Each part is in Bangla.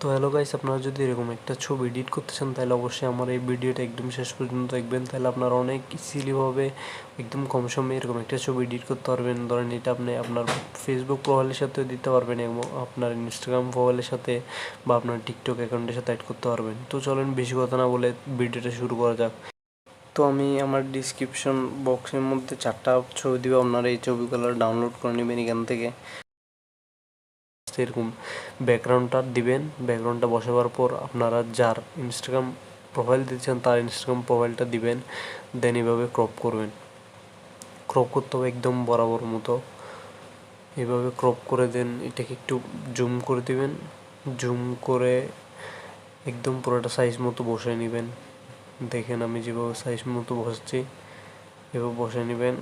তো হ্যালো গাইস, আপনারা যদি এরকম একটা ছবি এডিট করতে চান তাহলে অবশ্যই আমার এই ভিডিওটা একদম শেষ পর্যন্ত দেখবেন। তাহলে আপনারা অনেক ইজিলিভাবে একদম কম সময়ে এরকম একটা ছবি এডিট করতে পারবেন। ধরেন এটা আপনি আপনার ফেসবুক প্রোফাইলের সাথে দিতে পারবেন এবং আপনার ইনস্টাগ্রাম প্রোফাইলের সাথে বা আপনার টিকটক অ্যাকাউন্টের সাথে অ্যাড করতে পারবেন। তো চলেন বেশি কথা না বলে ভিডিওটা শুরু করা যাক। তো আমি আমার ডিসক্রিপশন বক্সের মধ্যে 4টা ছবি দিব, আপনারা এই ছবিগুলো ডাউনলোড করে নেবেন এখান থেকে। এরকম ব্যাকগ্রাউন্ডটা দিবেন, ব্যাকগ্রাউন্ডটা বসাবার পর আপনারা যার ইনস্টাগ্রাম প্রোফাইল দিচ্ছেন তার ইনস্টাগ্রাম প্রোফাইলটা দিবেন, দেন এভাবে ক্রপ করবেন। ক্রপ করতে হবে একদম বরাবর মতো, এভাবে ক্রপ করে দেন। এটাকে একটু জুম করে দিবেন, জুম করে একদম পুরোটা সাইজ মতো বসিয়ে নেবেন। দেখেন আমি যেভাবে সাইজ মতো বসাচ্ছি এভাবে বসিয়ে নেবেন।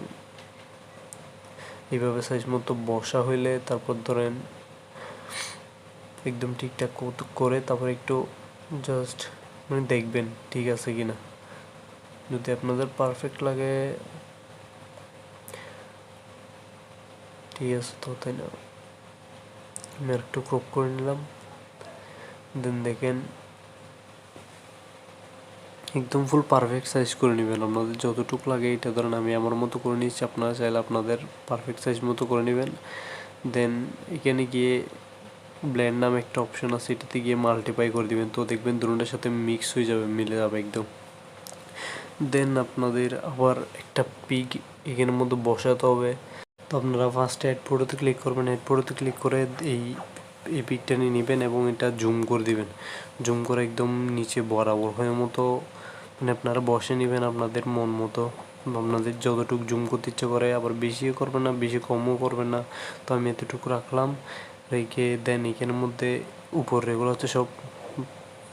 এইভাবে সাইজ মতো বসা হইলে তারপর ধরেন একদম ঠিকঠাক করে তারপর একটু জাস্ট মানে দেখবেন ঠিক আছে কি না। যদি আপনাদের পারফেক্ট লাগে ঠিক আছে, তো তাই না, আমি আর একটু ক্রপ করে নিলাম। দেন দেখেন একদম ফুল পারফেক্ট সাইজ করে নেবেন আপনাদের যতটুকু লাগে। এটা ধরেন আমি আমার মতো করে নিচ্ছি, আপনারা চাইলে আপনাদের পারফেক্ট সাইজ মতো করে নেবেন। দেন এখানে গিয়ে ব্লেন্ড নামে একটা অপশন আছে, এটাতে গিয়ে মাল্টিপ্লাই করে দিবেন। তো দেখবেন দুটোটার সাথে মিক্স হয়ে যাবে, মিলে যাবে একদম। দেন আপনাদের আবার একটা পিক এখানের মধ্যে বসাতে হবে। তো আপনারা ফার্স্টে অ্যাড ফটোতে ক্লিক করবেন, অ্যাড ফটোতে ক্লিক করে এই পিকটা নিয়ে নেবেন এবং এটা জুম করে দিবেন। জুম করে একদম নিচে বরাবর হয়ে মতো মানে আপনারা বসে নেবেন আপনাদের মন মতো, আপনাদের যতটুকু জুম করতে ইচ্ছে করে। আবার বেশিও করবেন না, বেশি কমও করবেন না। তো আমি এতটুকু রাখলাম, রেখে দেন এখানের মধ্যে উপর এগুলো হচ্ছে সব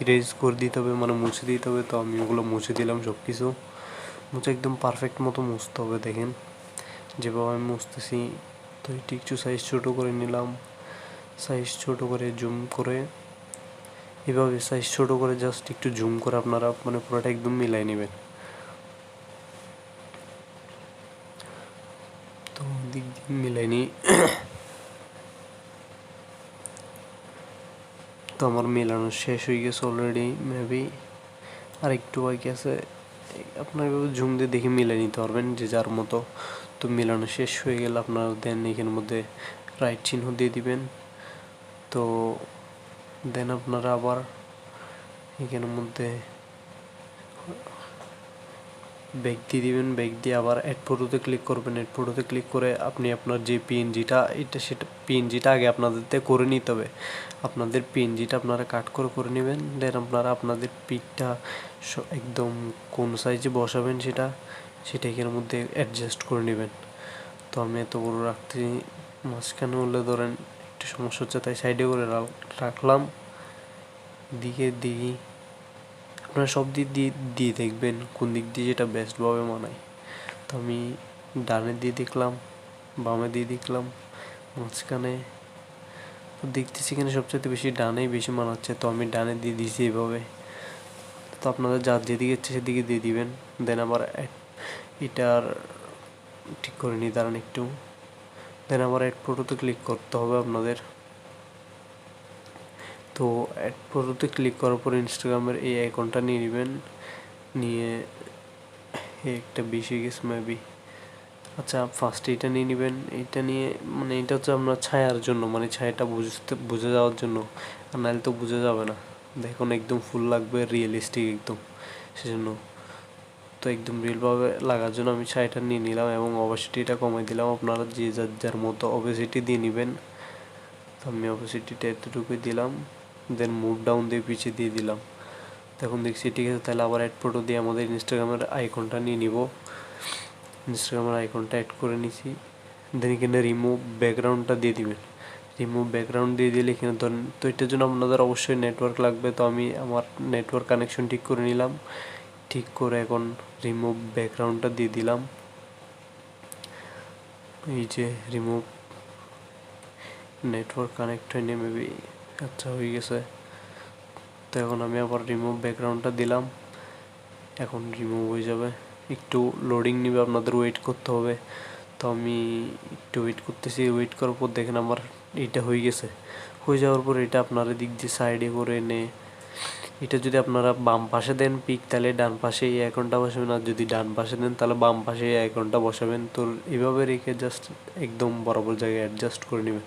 ইরেজ করে দিতে হবে, মানে মুছে দিতে হবে। তো আমি ওগুলো মুছে দিলাম সব কিছু, মুছে একদম পারফেক্ট মতো মুছতে হবে। দেখেন যেভাবে আমি মুছতেছি। তো এটি একটু সাইজ ছোটো করে নিলাম, সাইজ ছোটো করে জুম করে এভাবে সাইজ ছোটো করে জাস্ট একটু জুম করে আপনারা মানে পুরোটা একদম মিলাই নেবেন। তো দিক দিয়ে মিলাই নিই। তো আমার মেলানো শেষ হয়ে গেছে অলরেডি, মেবি আর একটু বাকি আছে। আপনার জুম দিয়ে দেখে মিলাই নিতে পারবেন যে যার মতো। তো মেলানো শেষ হয়ে গেলে আপনারা দেন এখানের মধ্যে রাইট চিহ্ন দিয়ে দিবেন। তো দেন আপনারা আবার এখানের মধ্যে ব্যাক দিয়ে দিবেন, ব্যাক দিয়ে আবার অ্যাড ফটোতে ক্লিক করবেন। অ্যাড ফটোতে ক্লিক করে আপনি আপনার যে পিএনজিটা এটা সেটা পিএনজিটা আগে আপনাদেরতে করে নিতে হবে। আপনাদের পিএনজিটা আপনারা কাট করে করে নেবেন। দেন আপনারা আপনাদের পিকটা একদম কোন সাইজে বসাবেন সেটা এখানের মধ্যে অ্যাডজাস্ট করে নেবেন। তো আমি এত বড় রাখতে মাঝখানে হলে ধরেন একটু সমস্যা হচ্ছে, তাই সাইডে করে রাখলাম। দিকে দিই আপনারা সব দিক দিয়ে দেখবেন কোন দিক দিয়ে যেটা বেস্টভাবে মানায়। তো আমি ডানে দিয়ে দেখলাম, বামে দিয়ে দেখলাম, মাঝখানে তো দেখতেছি এখানে সবচেয়ে বেশি ডানেই বেশি মানাচ্ছে। তো আমি ডানে দিয়ে দিয়েছি এইভাবে। তো আপনাদের যার যেদিকে ইচ্ছে সেদিকে দিয়ে দিবেন। দেন আবার এটার ঠিক করে নিই দাঁড়ান একটু। দেন আবার অ্যাড ফটোতে ক্লিক করতে হবে আপনাদের। তো অ্যাড ফটোতে ক্লিক করার পর ইনস্টাগ্রামের এই আইকনটা নিয়ে নেবেন, নিয়ে একটা বেশি গেছে মেবি। আচ্ছা ফার্স্টে এটা নিয়ে নেবেন, এইটা নিয়ে মানে এটা হচ্ছে আপনার ছায়ার জন্য, মানে ছায়াটা বুঝে যাওয়ার জন্য, আর নাহলে তো বোঝা যাবে না। দেখুন একদম ফুল লাগবে, রিয়েলিস্টিক একদম, সেজন্য। তো একদম রিয়েলভাবে লাগার জন্য আমি ছায়াটা নিয়ে নিলাম এবং অবসিটিটা কমাই দিলাম। আপনারা যে যার মতো অবসিটি দিয়ে নেবেন। তো আমি অবসিটিটা এতটুকুই দিলাম। দেন মুভ ডাউন দিয়ে পিছিয়ে দিয়ে দিলাম। তখন দেখছি ঠিক আছে, তাহলে আবার অ্যাড ফটো দিয়ে আমাদের ইনস্টাগ্রামের আইকনটা নিয়ে নিব। ইনস্টাগ্রামের আইকনটা অ্যাড করে নিছি। দেন এখানে রিমুভ ব্যাকগ্রাউন্ডটা দিয়ে দিবেন। রিমুভ ব্যাকগ্রাউন্ড দিয়ে দিলে এখানে ধরেন, তো এটার জন্য আপনাদের অবশ্যই নেটওয়ার্ক লাগবে। তো আমি আমার নেটওয়ার্ক কানেকশন ঠিক করে নিলাম, ঠিক করে এখন রিমুভ ব্যাকগ্রাউন্ডটা দিয়ে দিলাম। এই যে রিমুভ নেটওয়ার্ক কানেক্ট হয়নি মেবি, আচ্ছা হয়ে গেছে। তো এখন আমি আবার রিমুভ ব্যাকগ্রাউন্ডটা দিলাম, এখন রিমুভ হয়ে যাবে। একটু লোডিং নেবে, আপনাদের ওয়েট করতে হবে। তো আমি একটু ওয়েট করতেছি, ওয়েট করার পর দেখেন আমার এইটা হয়ে গেছে। হয়ে যাওয়ার পর এটা আপনারা দিক দিয়ে সাইডে করে এনে এটা যদি আপনারা বাম পাশে দেন পিক তাহলে ডান পাশে এই আইকনটা বসাবেন, আর যদি ডান পাশে দেন তাহলে বাম পাশে এই আইকনটা বসাবেন। তো এভাবে রেখে জাস্ট একদম বরাবর জায়গায় অ্যাডজাস্ট করে নেবেন।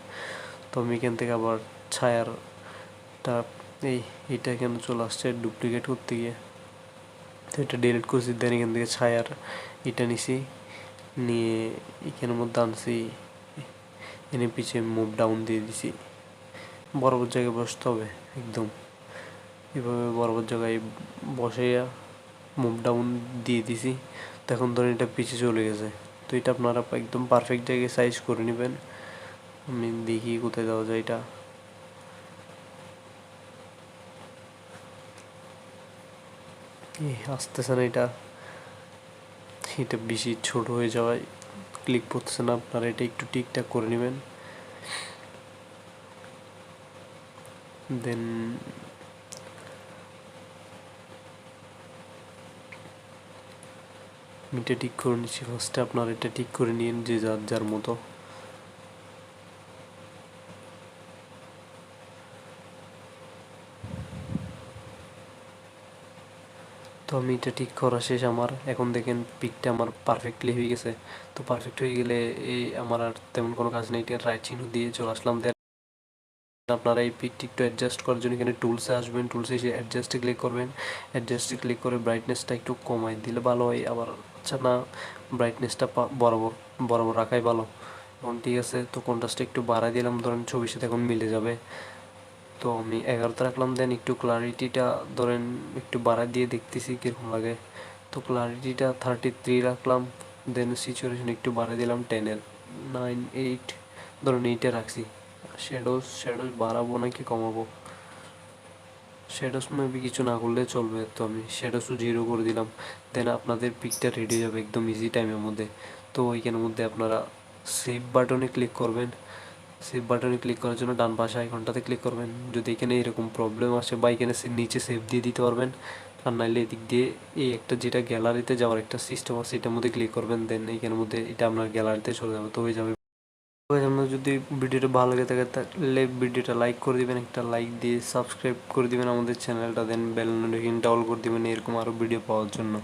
তো আমি এখান থেকে আবার ছায়ারটা এইটা এখানে চলে আসছে ডুপ্লিকেট করতে গিয়ে, তো এটা ডিলিট করছি। দেন এখান থেকে ছায়ার এটা নিছি, নিয়ে এখানের মধ্যে আনছি, এনে পিছিয়ে মুভ ডাউন দিয়ে দিছি। বরাবর জায়গায় বসতে হবে একদম এভাবে বরাবর জায়গায় বসাইয়া মুভ ডাউন দিয়ে দিছি। তো এখন ধরেন এটা পিছিয়ে চলে গেছে। তো এটা আপনারা একদম পারফেক্ট জায়গায় সাইজ করে নেবেন। আমি দেখি কোথায় দেওয়া যায় এটা। আসতেছে না, এটা বেশি ছোট হয়ে যাওয়ায় ক্লিক করতেছে না। আপনারা এটা একটু ঠিকঠাক করে নেবেন। দেন এটা ঠিক করে নিচ্ছি ফার্স্টে, আপনারা এটা ঠিক করে নিন যে যার যার মতো। তো আমি এটা ঠিক করা শেষ আমার। এখন দেখেন পিকটা আমার পারফেক্টলি হয়ে গেছে। তো পারফেক্ট হয়ে গেলে এই আমার আর তেমন কোনো কাজ নেই, এটা রাইট চিহ্ন দিয়ে চলে আসলাম। দেন আপনারা এই পিকটি একটু অ্যাডজাস্ট করার জন্য এখানে টুলসে আসবেন, টুলসে এসে অ্যাডজাস্টে ক্লিক করবেন। অ্যাডজাস্টে ক্লিক করে ব্রাইটনেসটা একটু কমাই দিলে ভালো হয়। আবার আচ্ছা না, ব্রাইটনেসটা বরাবর বরাবর রাখাই ভালো। এখন ঠিক আছে, তো কন্ট্রাস্টটা একটু বাড়াই দিলাম, ধরেন ছবির সাথে এখন মিলে যাবে। তো আমি 11তে রাখলাম। দেন একটু ক্লারিটিটা ধরেন একটু বাড়াই দিয়ে দেখতেছি কীরকম লাগে। তো ক্লারিটিটা 33 রাখলাম। দেন সিচুয়েশন একটু বাড়াই দিলাম 10-এর 9, 8 ধরেন 8-এ রাখছি। শ্যাডোস বাড়াবো নাকি কমাবো? শ্যাডোস মেবি কিছু না করলে চলবে, তো আমি শ্যাডোসও 0 করে দিলাম। দেন আপনাদের পিকটা রেডি হয়ে যাবে একদম ইজি টাইমের মধ্যে। তো ওইখানের মধ্যে আপনারা সেভ বাটনে ক্লিক করবেন। সেভ বাটনে ক্লিক করার জন্য ডান পাশে আইকনটাতে ক্লিক করবেন। যদি এখানে এরকম প্রবলেম আসে বা এখানে নিচে সেভ দিয়ে দিতে পারবেন, আর নাহলে এদিক দিয়ে এই একটা যেটা গ্যালারিতে যাওয়ার একটা সিস্টেম আছে এটার মধ্যে ক্লিক করবেন। দেন এইখানের মধ্যে এটা আপনার গ্যালারিতে চলে যাবে, তো হয়ে যাবে। আপনার যদি ভিডিওটা ভালো লেগে থাকে তাহলে ভিডিওটা লাইক করে দিবেন, একটা লাইক দিয়ে সাবস্ক্রাইব করে দিবেন আমাদের চ্যানেলটা। দেন বেল নোটিফিকেশনটা অল করে দিবেন এরকম আরও ভিডিও পাওয়ার জন্য।